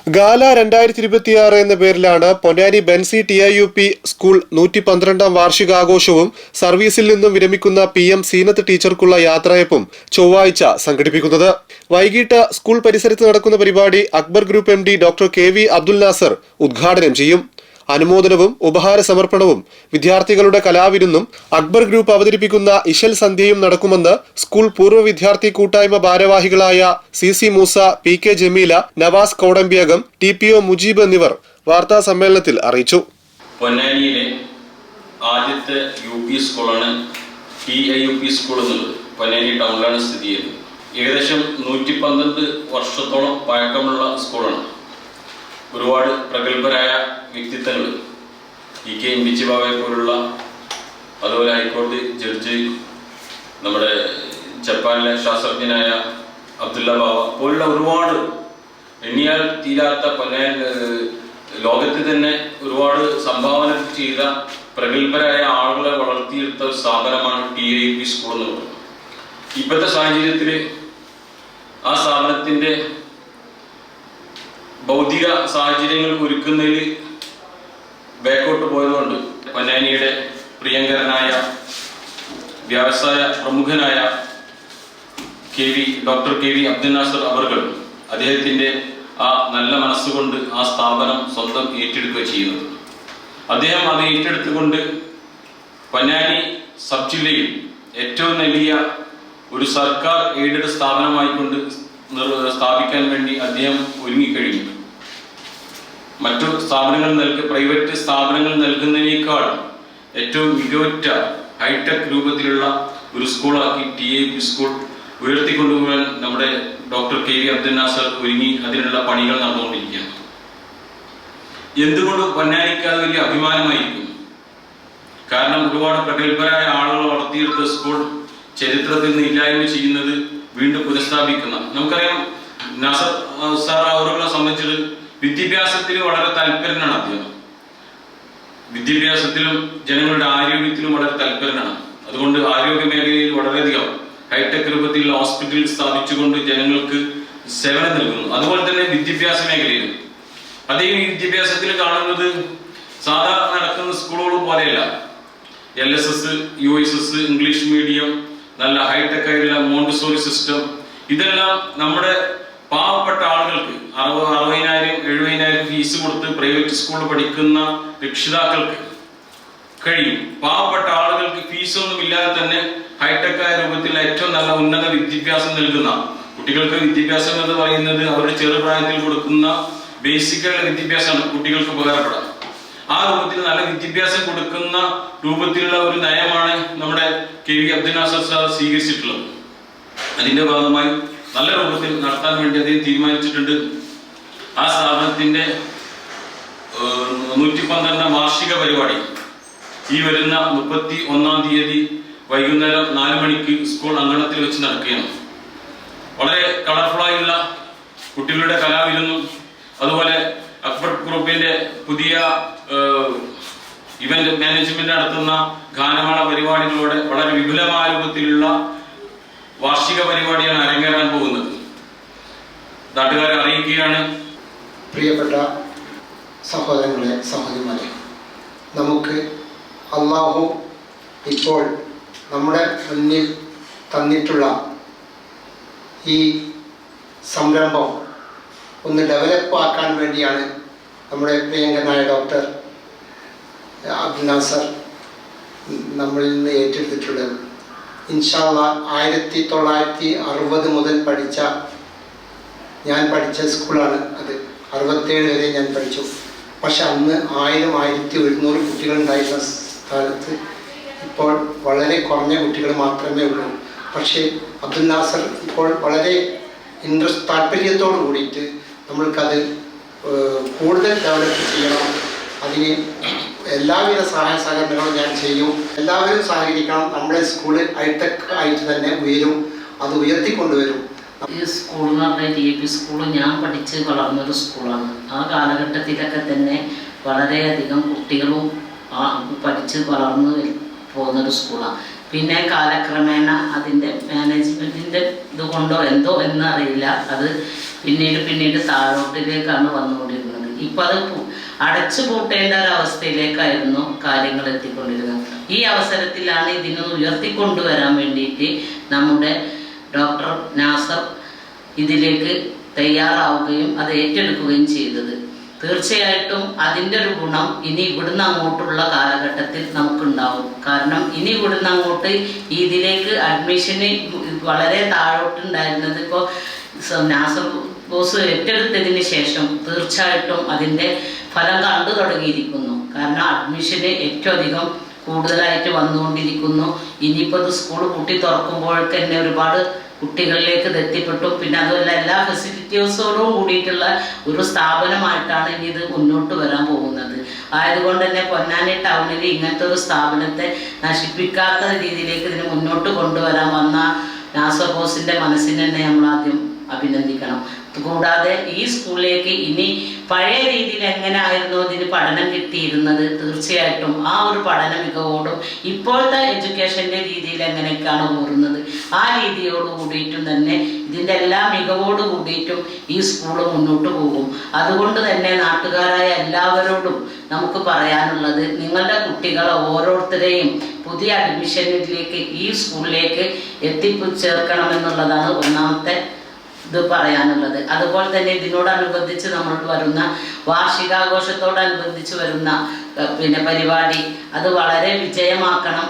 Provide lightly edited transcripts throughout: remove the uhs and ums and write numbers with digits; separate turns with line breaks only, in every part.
Gala 2026 എന്ന പേരിലാണ് Ponnani Benzy TIUP school 112ാം വാർഷികാഘോഷവും സർവീസിൽ നിന്നും വിരമിക്കുന്ന PM സീനത്ത് ടീച്ചർക്കുള്ള യാത്രയപ്പും ചൊവ്വാഴ്ച സംഘടിപ്പിക്കുന്നത്. വൈകിട്ട് സ്കൂൾ പരിസരത്ത് നടക്കുന്ന പരിപാടി Akbar group MD doctor KV Abdul Nasar ഉദ്ഘാടനം ചെയ്യും. അനുമോദനവും ഉപഹാര സമർപ്പണവും വിദ്യാർത്ഥികളുടെ കലാവിരുന്നും അക്ബർ ഗ്രൂപ്പ് അവതരിപ്പിക്കുന്ന ഇശൽ സന്ധ്യയും നടക്കുമെന്ന് സ്കൂൾ പൂർവ്വ വിദ്യാർത്ഥി കൂട്ടായ്മ ഭാരവാഹികളായ CC Musa, PK Jameela, Nawaz കോടമ്പിയകം, TPO Mujeeb എന്നിവർ വാർത്താ സമ്മേളനത്തിൽ അറിയിച്ചു.
പൊന്നാനിയിലെ ആദ്യത്തെ UP സ്കൂളാണ് TIUP സ്കൂൾ എന്നുള്ളത്. പൊന്നാനി ടൗണിലാണ് സ്ഥിതി ചെയ്യുന്നത്. ഏകദേശം 112 വർഷത്തോളം പഴക്കമുള്ള സ്കൂളാണ്. ഒരുപാട് പ്രഗത്ഭരായ വ്യക്തിത്വങ്ങൾ EK ഇമ്പിച്ചി ബാബയെ പോലുള്ള, അതുപോലെ ഹൈക്കോടതി ജഡ്ജി, നമ്മുടെ ജപ്പാനിലെ ശാസ്ത്രജ്ഞനായ അബ്ദുല്ല ബാബ പോലുള്ള ഒരുപാട് എണ്ണിയാൽ തീരാത്ത ലോകത്തിൽ തന്നെ ഒരുപാട് സംഭാവന ചെയ്ത പ്രഗത്ഭരായ ആളുകളെ വളർത്തിയെടുത്ത ഒരു സ്ഥാപനമാണ് TIUP സ്കൂൾ എന്ന് പറയുന്നത്. ഇപ്പോഴത്തെ സാഹചര്യത്തിൽ ആ സ്ഥാപനത്തിൻ്റെ ഭൗതിക സാഹചര്യങ്ങൾ ഒരുക്കുന്നതിൽ ബാക്കോട്ട് പോയതുകൊണ്ട് പൊന്നാനിയുടെ പ്രിയങ്കരനായ വ്യവസായ പ്രമുഖനായ ഡോക്ടർ KV അബ്ദുൽ നാസർ അവർകൾ അദ്ദേഹത്തിൻ്റെ ആ നല്ല മനസ്സുകൊണ്ട് ആ സ്ഥാപനം സ്വന്തം ഏറ്റെടുക്കുക ചെയ്യുന്നത്. അദ്ദേഹം അത് ഏറ്റെടുത്തുകൊണ്ട് പൊന്നാനി സബ് ജില്ലയിൽ ഏറ്റവും വലിയ ഒരു സർക്കാർ എയ്ഡഡ് സ്ഥാപനമായിക്കൊണ്ട് സ്ഥാപിക്കാൻ വേണ്ടി അദ്ദേഹം ഒരുങ്ങിക്കഴിഞ്ഞു. മറ്റു സ്ഥാപനങ്ങൾ പ്രൈവറ്റ് സ്ഥാപനങ്ങൾ നൽകുന്നതിനേക്കാൾ ഏറ്റവും മികവുറ്റ ഹൈടെക് രൂപത്തിലുള്ള ഒരു സ്കൂളാക്കി TIUP സ്കൂൾ ഉയർത്തിക്കൊണ്ടുപോകാൻ നമ്മുടെ ഡോക്ടർ KV അബ്ദുൽ നാസർ ഒരുങ്ങി അതിനുള്ള പണികൾ നടന്നുകൊണ്ടിരിക്കുകയാണ്. എന്തുകൊണ്ട് പൊന്നാനിക്ക് അത് വലിയ അഭിമാനമായിരിക്കും? കാരണം ഒരുപാട് പ്രഗത്ഭരായ ആളുകൾ വളർത്തിയെടുത്ത സ്കൂൾ ചരിത്രത്തിൽ നിന്ന് ഇല്ലായ്മ ചെയ്യുന്നത് വീണ്ടും പുനഃസ്ഥാപിക്കുന്ന, നമുക്കറിയാം നാസർ സാർ അവരെ സംബന്ധിച്ച് വിദ്യാഭ്യാസത്തിൽ വളരെ താല്പര്യനാണ്. അദ്ദേഹം വിദ്യാഭ്യാസത്തിലും ജനങ്ങളുടെ ആരോഗ്യത്തിലും വളരെ താല്പര്യനാണ്. അതുകൊണ്ട് ആരോഗ്യ മേഖലയിൽ വളരെയധികം ഹൈടെക് രൂപത്തിലുള്ള ഹോസ്പിറ്റൽ സ്ഥാപിച്ചുകൊണ്ട് ജനങ്ങൾക്ക് സേവനം നൽകുന്നു. അതുപോലെ തന്നെ വിദ്യാഭ്യാസ മേഖലയിലും അദ്ദേഹം ഈ വിദ്യാഭ്യാസത്തിൽ കാണുന്നത് സാധാരണ നടക്കുന്ന സ്കൂളുകൾ പോലെയല്ല. LSS, USS, ഇംഗ്ലീഷ് മീഡിയം, നല്ല ഹൈടെക് ആയിട്ടുള്ള മോണ്ടിസോറി സിസ്റ്റം, ഇതെല്ലാം നമ്മുടെ പാവപ്പെട്ട ആളുകൾക്ക് 60,000-70,000 ഫീസ് കൊടുത്ത് പ്രൈവറ്റ് സ്കൂളിൽ പഠിക്കുന്ന രക്ഷിതാക്കൾക്ക് കഴിയും. പാവപ്പെട്ട ആളുകൾക്ക് ഫീസൊന്നും ഇല്ലാതെ തന്നെ ഹൈടെക് ആയ രൂപത്തിൽ ഏറ്റവും നല്ല ഉന്നത വിദ്യാഭ്യാസം നൽകുന്ന കുട്ടികൾക്ക് വിദ്യാഭ്യാസം എന്ന് പറയുന്നത് അവരുടെ ചെറുപ്രായത്തിൽ കൊടുക്കുന്ന ബേസിക്കായുള്ള വിദ്യാഭ്യാസമാണ് കുട്ടികൾക്ക് ഉപകാരപ്പെടാം. ആ രൂപത്തിൽ നല്ല വിദ്യാഭ്യാസം കൊടുക്കുന്ന രൂപത്തിലുള്ള ഒരു നയമാണ് നമ്മുടെ KV അബ്ദുൽ നാസർ സാർ സ്വീകരിച്ചിട്ടുള്ളത്. അതിന്റെ ഭാഗമായി നല്ല രൂപത്തിൽ നടത്താൻ വേണ്ടി അദ്ദേഹം തീരുമാനിച്ചിട്ടുണ്ട്. ആ സ്ഥാപനത്തിന്റെ 112ാം വാർഷിക പരിപാടി ഈ വരുന്ന 31-ാം തീയതി വൈകുന്നേരം 4 മണിക്ക് സ്കൂൾ അങ്കണത്തിൽ വെച്ച് നടക്കുകയാണ്. വളരെ കളർഫുള്ളായുള്ള കുട്ടികളുടെ കലാവിരുന്നും, അതുപോലെ അക്ബർ ഗ്രൂപ്പിന്റെ പുതിയ ഇവന്റ് മാനേജ്മെന്റ് നടത്തുന്ന ഗാനമേള പരിപാടികളോടെ വളരെ വിപുലമായ രൂപത്തിലുള്ള വാർഷിക പരിപാടിയാണ് അരങ്ങേറാൻ പോകുന്നത്. നാട്ടുകാരെ അറിയിക്കുകയാണ്.
പ്രിയപ്പെട്ട സഹോദരങ്ങളെ, സഹോദരിമാരെ, നമുക്ക് അല്ലാഹു ഇപ്പോൾ നമ്മുടെ മുന്നിൽ തന്നിട്ടുള്ള ഈ സംരംഭം ഒന്ന് ഡെവലപ്പ് ആക്കാൻ വേണ്ടിയാണ് നമ്മുടെ പ്രിയങ്കരനായ ഡോക്ടർ അബ്ദുൽ നാസർ നമ്മളിൽ നിന്ന് ഏറ്റെടുത്തിട്ടുള്ളത്. ഇൻഷാ അല്ലാഹ് 1960 മുതൽ ഞാൻ പഠിച്ച സ്കൂളാണ് അത്. 67 വരെ ഞാൻ പഠിച്ചു. പക്ഷെ അന്ന് 1000-1100 കുട്ടികളുണ്ടായിരുന്ന സ്ഥാനത്ത് ഇപ്പോൾ വളരെ കുറഞ്ഞ കുട്ടികൾ മാത്രമേ ഉള്ളൂ. പക്ഷേ അബ്ദുൽ നാസർ ഇപ്പോൾ വളരെ താല്പര്യത്തോട് കൂടിയിട്ട് നമ്മൾക്കത് കൂടുതൽ ഡെവലപ്പ് ചെയ്യണം. അതിന് എല്ലാവിധ സഹായ സഹകരണങ്ങളും ഞാൻ ചെയ്യും. എല്ലാവരും സഹകരിക്കണം. നമ്മുടെ സ്കൂള് ഹൈടെക് ആയിട്ട് തന്നെ ഉയരും. അത് ഉയർത്തിക്കൊണ്ടുവരും.
ഈ സ്കൂൾ എന്ന് പറഞ്ഞാൽ TIUP സ്കൂൾ ഞാൻ പഠിച്ച് വളർന്നൊരു സ്കൂളാണ്. ആ കാലഘട്ടത്തിലൊക്കെ തന്നെ വളരെയധികം കുട്ടികളും പഠിച്ച് വളർന്നു പോകുന്നൊരു സ്കൂളാണ്. പിന്നെ കാലക്രമേണ അതിൻ്റെ മാനേജ്മെൻറ്റിൻ്റെ ഇതുകൊണ്ടോ എന്തോ എന്നറിയില്ല, അത് പിന്നീട് താഴോട്ടിലേക്കാണ് വന്നുകൊണ്ടിരുന്നത്. ഇപ്പം അത് അടച്ചു പൂട്ടേണ്ട ഒരവസ്ഥയിലേക്കായിരുന്നു കാര്യങ്ങൾ എത്തിക്കൊണ്ടിരുന്നത്. ഈ അവസരത്തിലാണ് ഇതിനെ ഉയർത്തിക്കൊണ്ടുവരാൻ വേണ്ടിയിട്ട് നമ്മുടെ ഡോക്ടർ നാസർ ഇതിലേക്ക് തയ്യാറാവുകയും അത് ഏറ്റെടുക്കുകയും ചെയ്തത്. തീർച്ചയായിട്ടും അതിൻ്റെ ഒരു ഗുണം ഇനി ഇവിടുന്ന് അങ്ങോട്ടുള്ള കാലഘട്ടത്തിൽ നമുക്കുണ്ടാവും. കാരണം ഇനി ഇവിടുന്ന് അങ്ങോട്ട് ഇതിലേക്ക് അഡ്മിഷന് വളരെ താഴോട്ടുണ്ടായിരുന്നത് ഇപ്പോൾ നാസർ ബോസ് ഏറ്റെടുത്തതിന് ശേഷം തീർച്ചയായിട്ടും അതിൻ്റെ ഫലം കണ്ടു തുടങ്ങിയിരിക്കുന്നു. കാരണം അഡ്മിഷന് ഏറ്റവും അധികം കൂടുതലായിട്ട് വന്നുകൊണ്ടിരിക്കുന്നു. ഇനിയിപ്പോൾ ഇത് സ്കൂൾ പൂട്ടി തുറക്കുമ്പോഴേക്ക് തന്നെ ഒരുപാട് കുട്ടികളിലേക്ക് ഇത് എത്തിപ്പെട്ടു. പിന്നെ അതുമല്ല എല്ലാ ഫെസിലിറ്റീസോടും കൂടിയിട്ടുള്ള ഒരു സ്ഥാപനമായിട്ടാണ് ഇനി ഇത് മുന്നോട്ട് വരാൻ പോകുന്നത്. ആയതുകൊണ്ട് തന്നെ പൊന്നാനി ടൗണിൽ ഇങ്ങനത്തെ ഒരു സ്ഥാപനത്തെ നശിപ്പിക്കാത്ത രീതിയിലേക്ക് ഇതിനെ മുന്നോട്ട് കൊണ്ടുവരാൻ വന്ന നാസർ ബോസിൻ്റെ മനസ്സിനെ തന്നെ നമ്മൾ ആദ്യം അഭിനന്ദിക്കണം. കൂടാതെ ഈ സ്കൂളിലേക്ക് ഇനി പഴയ രീതിയിൽ എങ്ങനെ ആയിരുന്നു ഇതിന് പഠനം കിട്ടിയിരുന്നത്, തീർച്ചയായിട്ടും ആ ഒരു പഠന മികവോടും ഇപ്പോഴത്തെ എഡ്യൂക്കേഷൻ്റെ രീതിയിൽ എങ്ങനെയൊക്കെയാണ് ഓടുന്നത് ആ രീതിയോട് കൂടിയിട്ടും തന്നെ ഇതിൻ്റെ എല്ലാ മികവോട് കൂടിയിട്ടും ഈ സ്കൂൾ മുന്നോട്ട് പോകും. അതുകൊണ്ട് തന്നെ നാട്ടുകാരായ എല്ലാവരോടും നമുക്ക് പറയാനുള്ളത്, നിങ്ങളുടെ കുട്ടികളെ ഓരോരുത്തരെയും പുതിയ അഡ്മിഷനിലേക്ക് ഈ സ്കൂളിലേക്ക് എത്തിച്ചേർക്കണമെന്നുള്ളതാണ് ഒന്നാമത്തെ ഇത് പറയാനുള്ളത്. അതുപോലെ തന്നെ ഇതിനോടനുബന്ധിച്ച് നമ്മൾ വരുന്ന വാർഷികാഘോഷത്തോടനുബന്ധിച്ച് വരുന്ന പിന്നെ പരിപാടി അത് വളരെ വിജയമാക്കണം.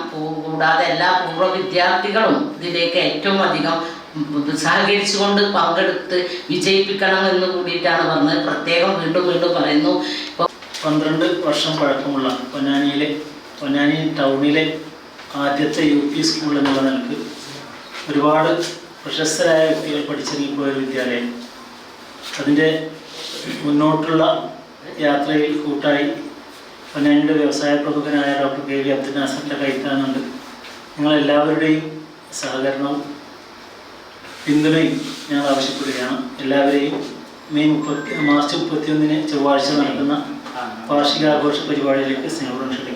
കൂടാതെ എല്ലാ പൂർവ്വ വിദ്യാർത്ഥികളും ഇതിലേക്ക് ഏറ്റവും അധികം സഹകരിച്ചുകൊണ്ട് പങ്കെടുത്ത് വിജയിപ്പിക്കണം എന്ന് കൂടിയിട്ടാണ് പറഞ്ഞത്. പ്രത്യേകം വീണ്ടും പറയുന്നു. ഇപ്പോൾ
12 വർഷം പഴക്കമുള്ള പൊന്നാനി ടൗണിലെ ആദ്യത്തെ UP സ്കൂൾ എന്നുള്ള നിലക്ക് ഒരുപാട് പ്രശസ്തരായ വ്യക്തികൾ പഠിച്ചിറങ്ങിപ്പോയ ഒരു വിദ്യാലയം. അതിൻ്റെ മുന്നോട്ടുള്ള യാത്രയിൽ കൂട്ടായി പൊന്നാനിയുടെ വ്യവസായ പ്രമുഖനായ ഡോക്ടർ KV അബ്ദുൽ നാസറിൻ്റെ കൈത്താങ്ങുണ്ട്. നിങ്ങളെല്ലാവരുടെയും സഹകരണവും പിന്തുണയും ഞങ്ങൾ ആവശ്യപ്പെടുകയാണ്. എല്ലാവരെയും മാർച്ച് 31 ചൊവ്വാഴ്ച നടക്കുന്ന വാർഷികാഘോഷ പരിപാടിയിലേക്ക് സ്നേഹപൂർവ്വം ക്ഷണിക്കുന്നു.